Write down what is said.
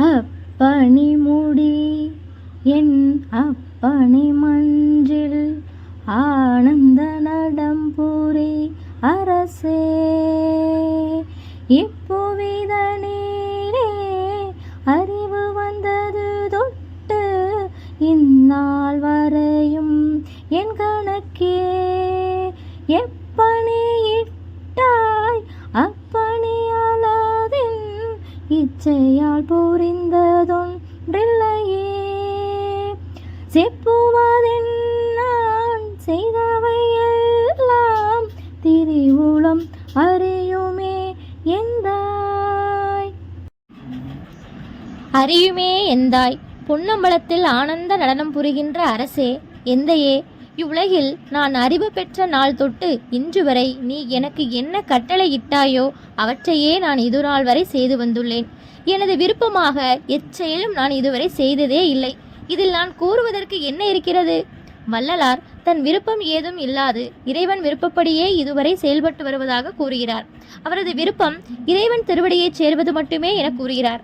அப்பணி முடி என் அப்பணி மஞ்சில் ஆனந்த நடம்புரி அரசே. இப்புவிதனிலே அறிவு வந்தது தொட்டு இந்நாள் வரையும் என் கணக்கே. எப்பணி இட்டாய் அப்பணி அலதின் இச்சையால் புரிந்ததொன்றில்லையே. செப்புவதென் நான் செய்தவை எல்லாம் திரிவுளம் அறியுமே எந்தாய். அறியுமே எந்தாய். பொன்னம்பலத்தில் ஆனந்த நடனம் புரிகின்ற அரசே, எந்தையே, இவ்வுலகில் நான் அறிவு பெற்ற நாள் தொட்டு இன்று வரை நீ எனக்கு என்ன கட்டளை இட்டாயோ அவற்றையே நான் இதுநாள் வரை செய்து வந்துள்ளேன். எனது விருப்பமாக எச்செயலும் நான் இதுவரை செய்ததே இல்லை. இதில் நான் கூறுவதற்கு என்ன இருக்கிறது? வள்ளலார் தன் விருப்பம் ஏதும் இல்லாது இறைவன் விருப்பப்படியே இதுவரை செயல்பட்டு வருவதாக கூறுகிறார். அவரது விருப்பம் இறைவன் திருவடியைச் சேர்வது மட்டுமே என கூறுகிறார்.